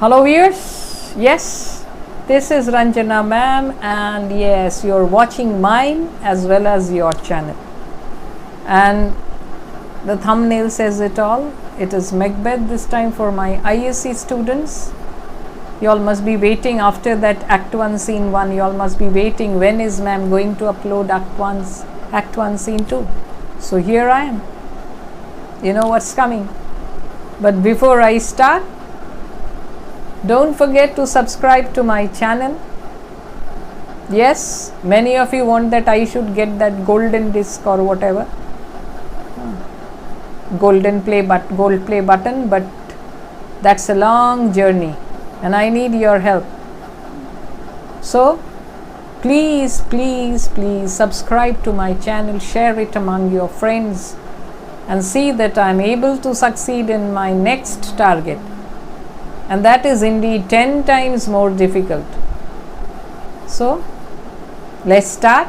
Hello viewers, yes, this is Ranjana ma'am, and yes, you're watching mine as well as your channel, and the thumbnail says it all. It is Macbeth this time for my ISC students. You all must be waiting after that Act 1 Scene 1, you all must be waiting when is ma'am going to upload Act 1 Scene 2. So here I am, you know what's coming. But before I start, don't forget to subscribe to my channel. Yes, many of you want that I should get that golden disc or whatever, gold play button, but that's a long journey and I need your help. So please subscribe to my channel, share it among your friends, and see that I am able to succeed in my next target. And that is indeed 10 times more difficult. So let's start.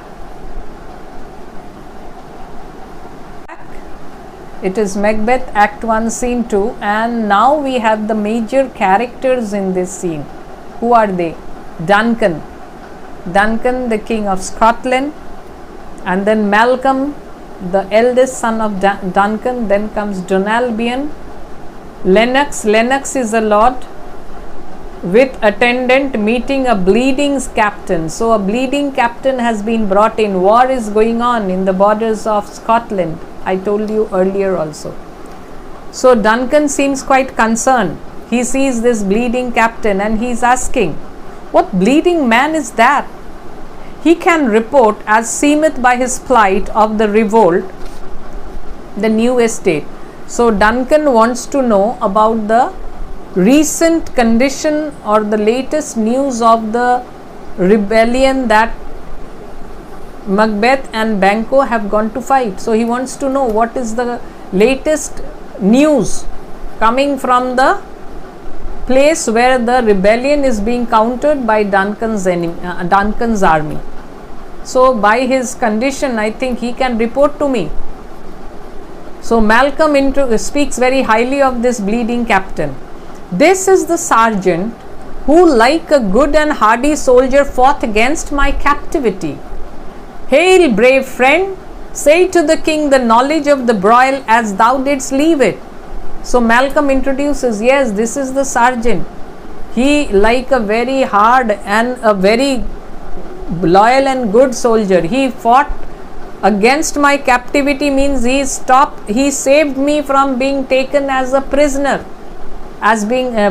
It is Macbeth Act 1 Scene 2, and now we have the major characters in this scene. Who are they? Duncan, the King of Scotland, and then Malcolm, the eldest son of Duncan. Then comes Donalbain, Lennox is a lord with attendant meeting a bleeding captain. So a bleeding captain has been brought in. War is going on in the borders of Scotland, I told you earlier also. So Duncan seems quite concerned. He sees this bleeding captain and he is asking, what bleeding man is that? He can report as seemeth by his plight of the revolt, the new estate. So Duncan wants to know about the recent condition or the latest news of the rebellion that Macbeth and Banquo have gone to fight. So he wants to know what is the latest news coming from the place where the rebellion is being countered by Duncan's army. So by his condition, I think he can report to me. So Malcolm speaks very highly of this bleeding captain. This is the sergeant who, like a good and hardy soldier, fought against my captivity. Hail, brave friend, say to the king the knowledge of the broil as thou didst leave it. So Malcolm introduces, yes, this is the sergeant. He, like a very hard and a very loyal and good soldier, he fought against my captivity, means he saved me from being taken as a prisoner,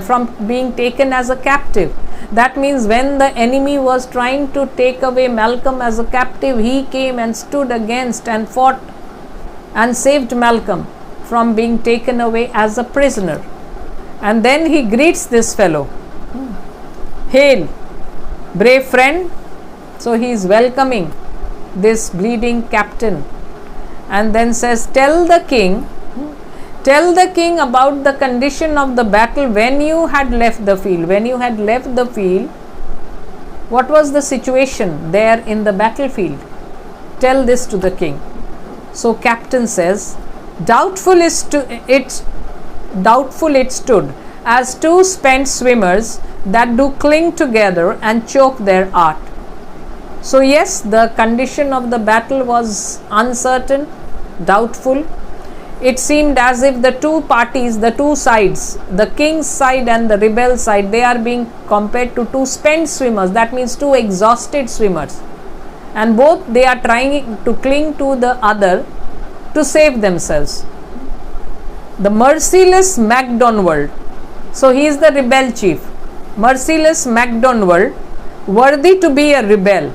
from being taken as a captive. That means when the enemy was trying to take away Malcolm as a captive, he came and stood against and fought and saved Malcolm from being taken away as a prisoner. And then he greets this fellow, hail, brave friend. So he is welcoming this bleeding captain, and then says, tell the king about the condition of the battle when you had left the field. What was the situation there in the battlefield? Tell this to the king. So captain says, doubtful it stood as two spent swimmers that do cling together and choke their art. So yes, the condition of the battle was uncertain, doubtful. It seemed as if the two parties, the two sides, the king's side and the rebel side, they are being compared to two spent swimmers. That means two exhausted swimmers. And both they are trying to cling to the other to save themselves. The merciless Macdonald, so he is the rebel chief, merciless Macdonald, worthy to be a rebel.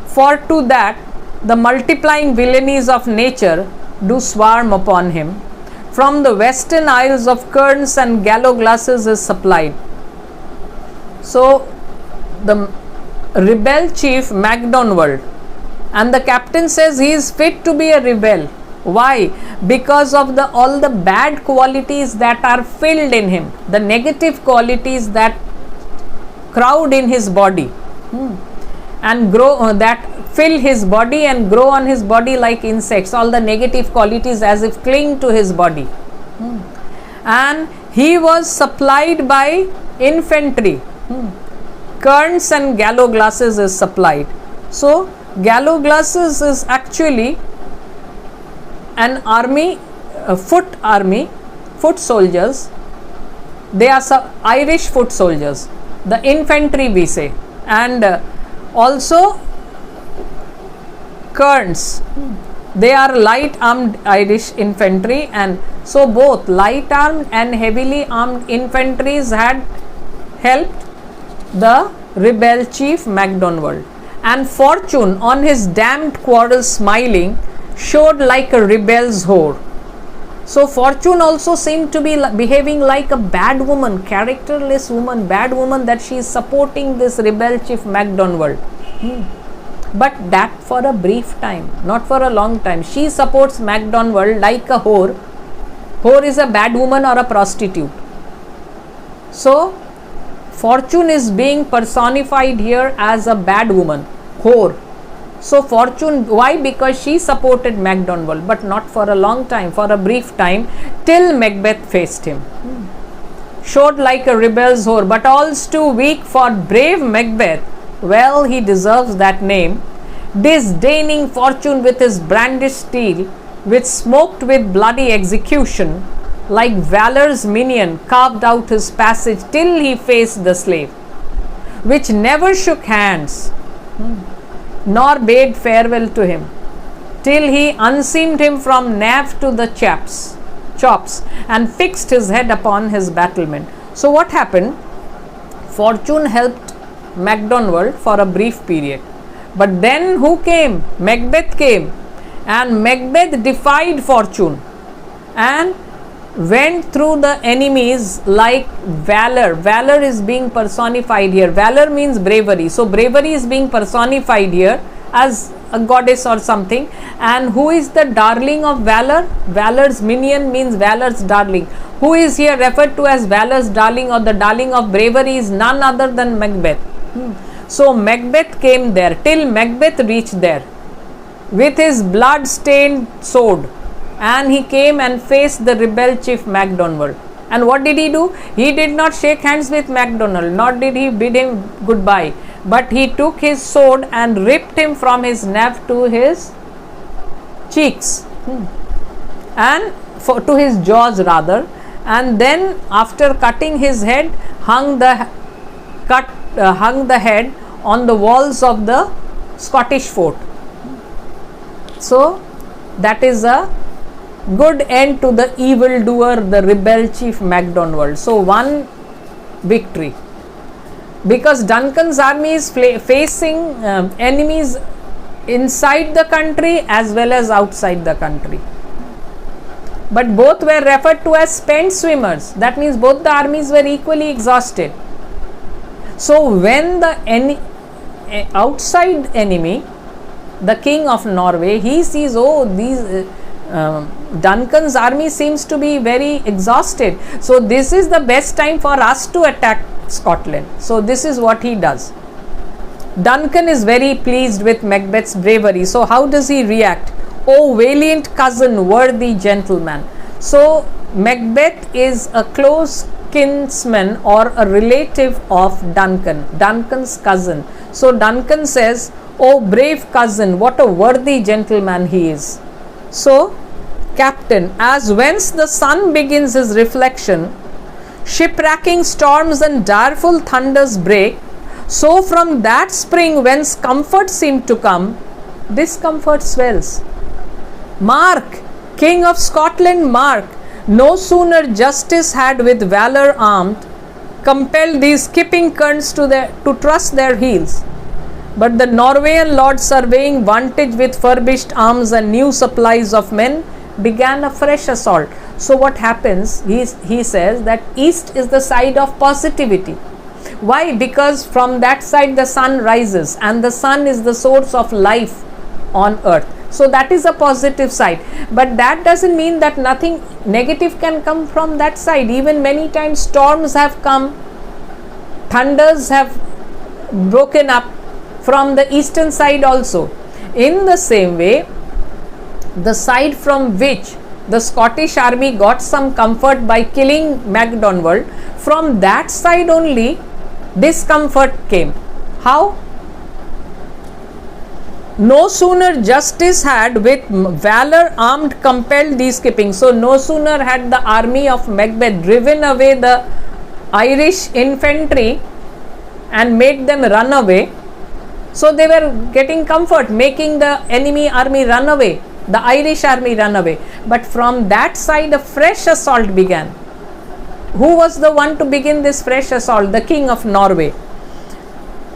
For to that the multiplying villainies of nature do swarm upon him. From the western isles of kerns and gallows glasses is supplied. So the rebel chief Macdonald, and the captain says he is fit to be a rebel. Why? Because of all the bad qualities that are filled in him, the negative qualities that crowd in his body. And grow that fill his body and grow on his body like insects. All the negative qualities as if cling to his body. And he was supplied by infantry, kerns and gallows glasses is supplied. So gallows glasses is actually an army, foot soldiers. They are Irish foot soldiers, the infantry we say, and also kerns. They are light armed Irish infantry, and so both light armed and heavily armed infantries had helped the rebel chief Macdonald. And fortune, on his damned quarrel smiling, showed like a rebel's whore. So fortune also seemed to be behaving like a bad woman, characterless woman, bad woman, that she is supporting this rebel chief Macdonald. But that for a brief time, not for a long time. She supports Macdonald like a whore. Whore is a bad woman or a prostitute. So fortune is being personified here as a bad woman, whore. So fortune, why? Because she supported Macdonald, but not for a long time, for a brief time, till Macbeth faced him. Showed like a rebel's whore, but all's too weak for brave Macbeth. Well, he deserves that name. Disdaining fortune with his brandished steel, which smoked with bloody execution, like valor's minion carved out his passage till he faced the slave, which never shook hands, nor bade farewell to him, till he unseamed him from nape to the chops, and fixed his head upon his battlement. So what happened? Fortune helped Macdonald for a brief period, but then who came? Macbeth came, and Macbeth defied fortune and went through the enemies like valor. Valor is being personified here. Valor means bravery. So bravery is being personified here as a goddess or something. And who is the darling of valor? Valor's minion means valor's darling. Who is here referred to as valor's darling or the darling of bravery is none other than Macbeth. So Macbeth came there, till Macbeth reached there with his blood stained sword, and he came and faced the rebel chief Macdonald. And what did he do? He did not shake hands with Macdonald, nor did he bid him goodbye, but he took his sword and ripped him from his nape to his cheeks, and to his jaws rather, and then after cutting his head, hung the head on the walls of the Scottish fort. So that is a good end to the evildoer, the rebel chief Macdonald. So one victory, because Duncan's army is facing enemies inside the country as well as outside the country, but both were referred to as spent swimmers. That means both the armies were equally exhausted. So when the outside enemy, the king of Norway, he sees, oh, these Duncan's army seems to be very exhausted, so this is the best time for us to attack Scotland. So this is what he does. Duncan is very pleased with Macbeth's bravery. So how does he react? Oh, valiant cousin, worthy gentleman. So Macbeth is a close kinsman or a relative of Duncan, Duncan's cousin. So Duncan says, oh brave cousin, what a worthy gentleman he is. So captain, as whence the sun begins his reflection, shipwracking storms and direful thunders break, so from that spring whence comfort seemed to come, discomfort swells. Mark, King of Scotland, mark, no sooner justice had with valor armed, compelled these skipping kerns to trust their heels, but the Norwegian lord, surveying vantage with furbished arms and new supplies of men, began a fresh assault. So what happens? He says that east is the side of positivity. Why? Because from that side the sun rises, and the sun is the source of life on earth. So that is a positive side, but that doesn't mean that nothing negative can come from that side. Even many times storms have come, thunders have broken up from the eastern side also. In the same way, the side from which the Scottish army got some comfort by killing MacDonald. From that side only discomfort came. How? No sooner justice had with valor armed compelled these keeping. So no sooner had the army of Macbeth driven away the Irish infantry and made them run away. So they were getting comfort, making the enemy army run away, the Irish army run away. But from that side a fresh assault began. Who was the one to begin this fresh assault? The King of Norway.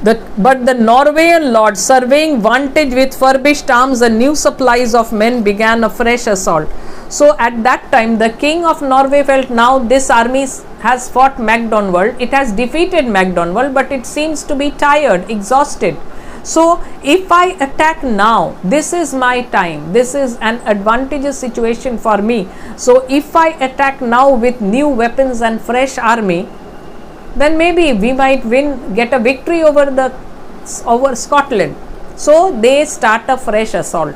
But the Norwegian lord, surveying vantage with furbished arms and new supplies of men, began a fresh assault. So at that time the King of Norway felt, now this army has fought MacDonald, it has defeated MacDonald, but it seems to be tired, exhausted. So if I attack now, this is my time, this is an advantageous situation for me. So if I attack now with new weapons and fresh army, then maybe we might get a victory over Scotland. So they start a fresh assault.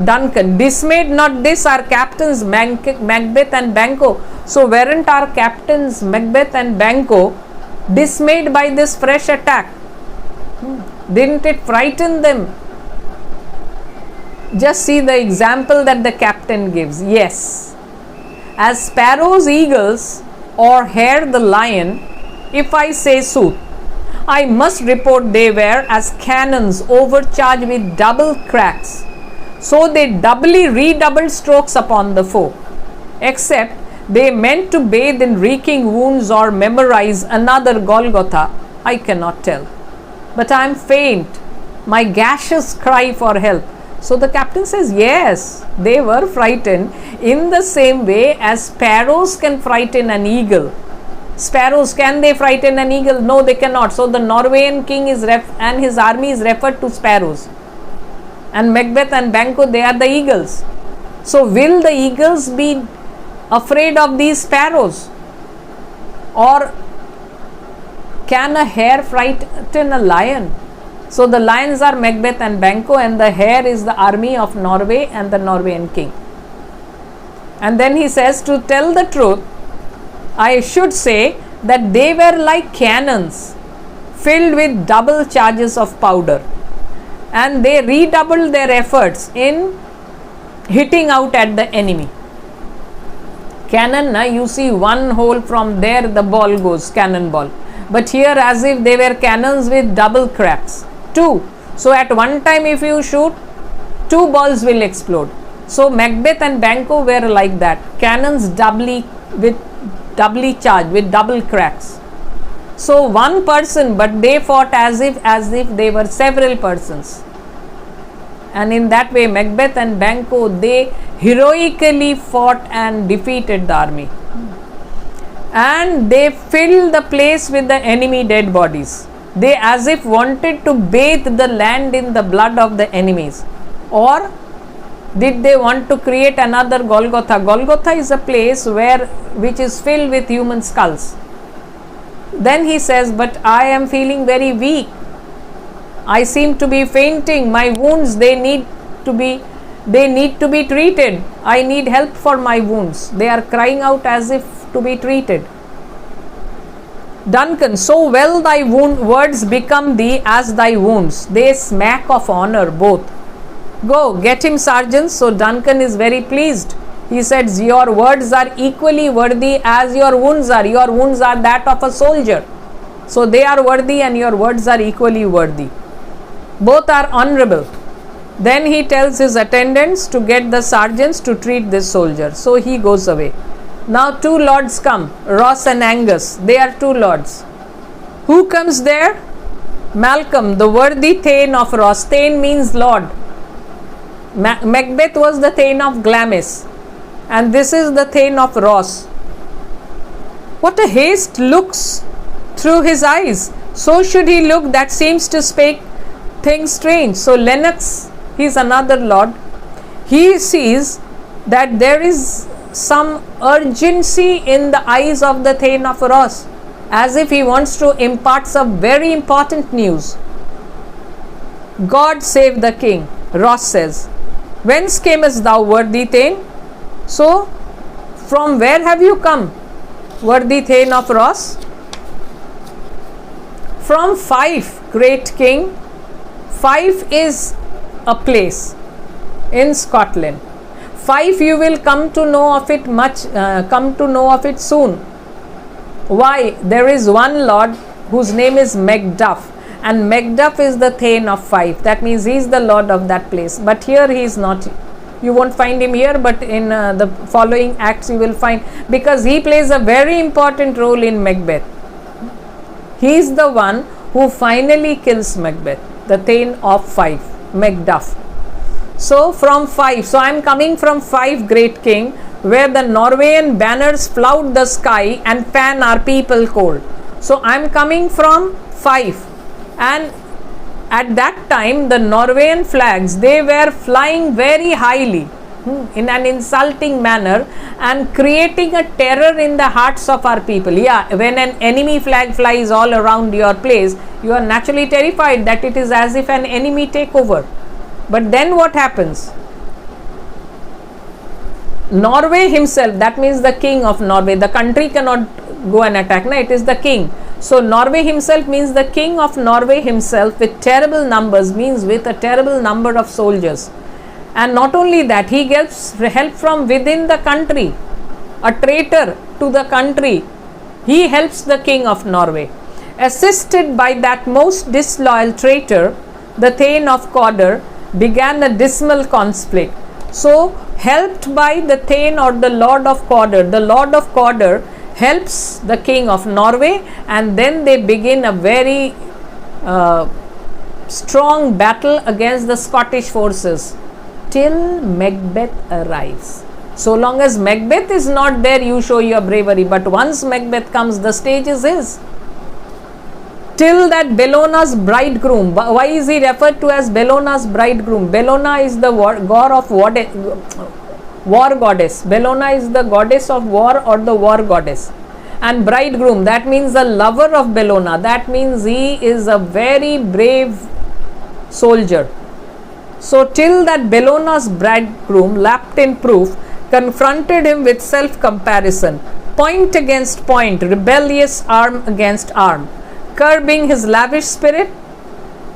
Duncan, dismayed not this, our captains Macbeth and Banquo. So weren't our captains Macbeth and Banquo dismayed by this fresh attack? Didn't it frighten them? Just see the example that the captain gives. Yes, as sparrows eagles or hare the lion, if I say sooth, I must report they were as cannons overcharged with double cracks. So they doubly redoubled strokes upon the foe, except they meant to bathe in reeking wounds or memorize another Golgotha, I cannot tell. But I am faint, my gashes cry for help. So the captain says, yes, they were frightened in the same way as sparrows can frighten an eagle. Sparrows, can they frighten an eagle? No, they cannot. So the Norwegian king and his army is referred to sparrows. And Macbeth and Banquo, they are the eagles. So will the eagles be afraid of these sparrows? Or can a hare frighten a lion? So the lions are Macbeth and Banquo, and the hare is the army of Norway and the Norwegian king. And then he says, to tell the truth, I should say that they were like cannons filled with double charges of powder, and they redoubled their efforts in hitting out at the enemy. Cannon, you see one hole, from there the ball goes, cannonball. But here as if they were cannons with double cracks. 2. So at one time if you shoot, 2 balls will explode. So Macbeth and Banquo were like that, cannons doubly charged with double cracks. So one person, but they fought as if they were several persons. And in that way Macbeth and Banquo, they heroically fought and defeated the army. And they filled the place with the enemy dead bodies. They as if wanted to bathe the land in the blood of the enemies. Or did they want to create another Golgotha? Golgotha is a place which is filled with human skulls. Then he says, but I am feeling very weak. I seem to be fainting. My wounds, they need to be treated. I need help for my wounds. They are crying out as if to be treated. Duncan, so well thy words become thee as thy wounds. They smack of honor both. Go, get him, sergeants. So Duncan is very pleased. He says, your words are equally worthy as your wounds are. Your wounds are that of a soldier. So they are worthy and your words are equally worthy. Both are honorable. Then he tells his attendants to get the sergeants to treat this soldier. So he goes away. Now 2 lords come, Ross and Angus. They are 2 lords. Who comes there? Malcolm, the worthy Thane of Ross. Thane means lord. Macbeth was the Thane of Glamis, and this is the Thane of Ross. What a haste looks through his eyes. So should he look that seems to speak things strange. So Lennox, he is another lord. He sees that there is some urgency in the eyes of the Thane of Ross, as if he wants to impart some very important news. God save the king, Ross says. Whence camest thou, worthy Thane? So, from where have you come, worthy Thane of Ross? From Fife, great king. Fife is a place in Scotland. Fife, you will come to know of it soon. Why? There is one lord whose name is Macbeth, and Macbeth is the Thane of Fife. That means he is the lord of that place. But here he is not. You won't find him here, but in the following acts you will find, because he plays a very important role in Macbeth. He is the one who finally kills Macbeth, the Thane of Fife, Macbeth. So from Fife, so I am coming from Fife, great king, where the Norwegian banners flout the sky and fan our people cold. So I am coming from Fife, and at that time the Norwegian flags, they were flying very highly in an insulting manner and creating a terror in the hearts of our people. Yeah, when an enemy flag flies all around your place, you are naturally terrified that it is as if an enemy take over. But then what happens? Norway himself, that means the king of Norway, the country cannot go and attack, no, it is the king. So Norway himself means the king of Norway himself, with terrible numbers, means with a terrible number of soldiers. And not only that, he gets help from within the country, a traitor to the country. He helps the king of Norway. Assisted by that most disloyal traitor, the Thane of Cawdor began a dismal conflict. So, helped by the Thane or the Lord of Cawdor, the Lord of Cawdor helps the king of Norway, and then they begin a very strong battle against the Scottish forces till Macbeth arrives. So long as Macbeth is not there, you show your bravery, but once Macbeth comes, the stage is his. Till that Bellona's bridegroom. Why is he referred to as Bellona's bridegroom? Bellona is the war goddess. Bellona is the goddess of war or the war goddess. And bridegroom, that means the lover of Bellona. That means he is a very brave soldier. So till that Bellona's bridegroom, lapped in proof, confronted him with self-comparison, point against point, rebellious arm against arm, curbing his lavish spirit,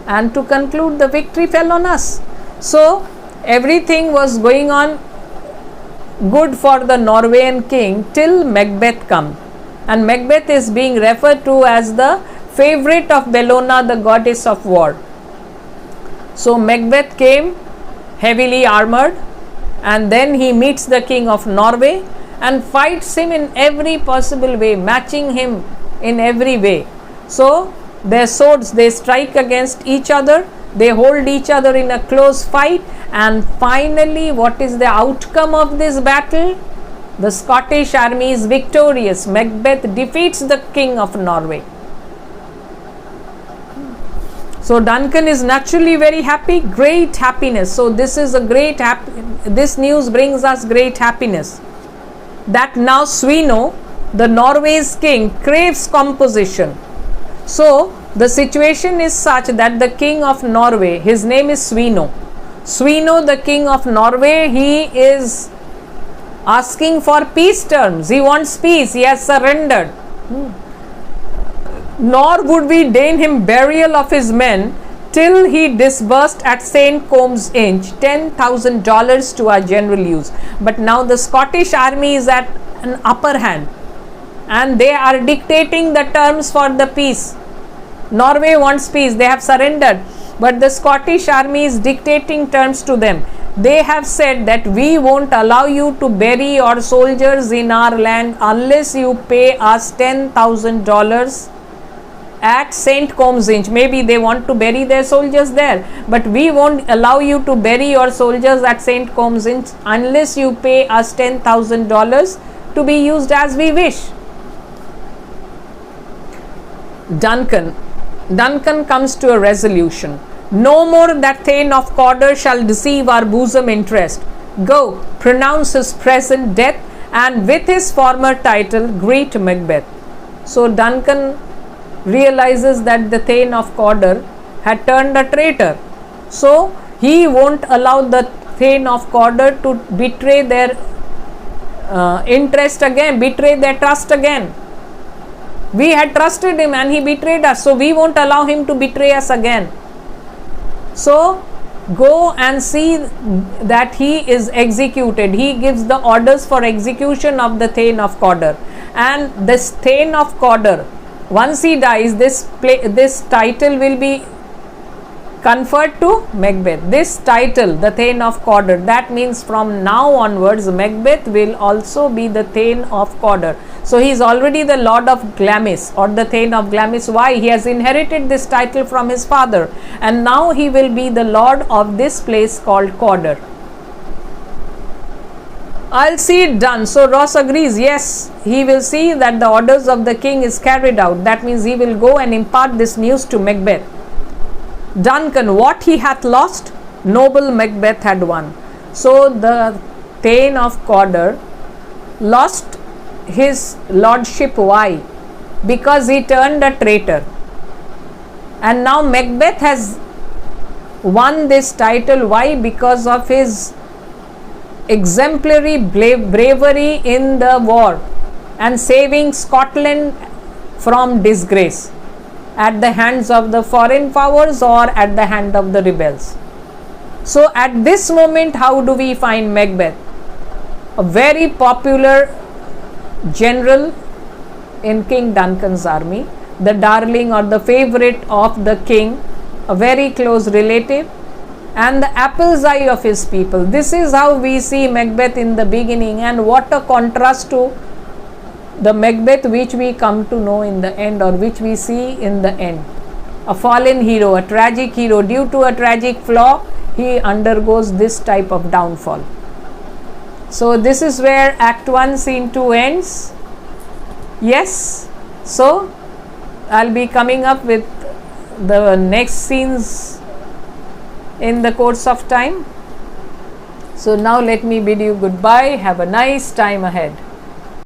and to conclude, the victory fell on us. So everything was going on good for the Norwegian king till Macbeth come, and Macbeth is being referred to as the favorite of Bellona, the goddess of war. So Macbeth came heavily armored, and then he meets the king of Norway and fights him in every possible way, matching him in every way. So their swords, they strike against each other, they hold each other in a close fight, and finally what is the outcome of this battle? The Scottish army is victorious. Macbeth defeats the king of Norway. So Duncan is naturally very happy, great happiness. So this is a great this news brings us great happiness, that now Sweno, the Norway's king, craves composition. So the situation is such that the king of Norway, his name is Sweno. Sweno, the king of Norway, he is asking for peace terms. He wants peace. He has surrendered. Nor would we deign him burial of his men till he disbursed at St. Combs Inch $10,000 to our general use. But now the Scottish army is at an upper hand, and they are dictating the terms for the peace. Norway wants peace, they have surrendered, but the Scottish army is dictating terms to them. They have said that we won't allow you to bury your soldiers in our land unless you pay us $10,000 at St. Combs Inch. Maybe they want to bury their soldiers there, but we won't allow you to bury your soldiers at St. Combs Inch unless you pay us $10,000 to be used as we wish. Duncan comes to a resolution. No more that Thane of Cawdor shall deceive our bosom interest. Go, pronounce his present death, and with his former title greet Macbeth. So Duncan realizes that the Thane of Cawdor had turned a traitor. So he won't allow the Thane of Cawdor to betray their interest again, betray their trust again. We had trusted him and he betrayed us, so we won't allow him to betray us again. So go and see that he is executed. He gives the orders for execution of the Thane of Cawdor. And this Thane of Cawdor, once he dies, this title will be conferred to Macbeth. This title, the Thane of Cawdor, that means from now onwards Macbeth will also be the Thane of Cawdor. So he is already the Lord of Glamis or the Thane of Glamis. Why? He has inherited this title from his father, and now he will be the Lord of this place called Cawdor. I'll see it done. So Ross agrees. Yes, he will see that the orders of the king is carried out. That means he will go and impart this news to Macbeth. Duncan, what he hath lost, noble Macbeth had won. So the Thane of Cawdor lost his lordship. Why? Because he turned a traitor. And now Macbeth has won this title. Why? Because of his exemplary bravery in the war and saving Scotland from disgrace at the hands of the foreign powers or at the hand of the rebels. So at this moment, how do we find Macbeth? A very popular general in King Duncan's army, the darling or the favorite of the king, a very close relative, and the apple's eye of his people. This is how we see Macbeth in the beginning, and what a contrast to the Macbeth which we come to know in the end, or which we see in the end. A fallen hero, a tragic hero. Due to a tragic flaw, he undergoes this type of downfall. So this is where Act 1 Scene 2 ends. Yes, so I'll be coming up with the next scenes in the course of time. So now let me bid you goodbye. Have a nice time ahead.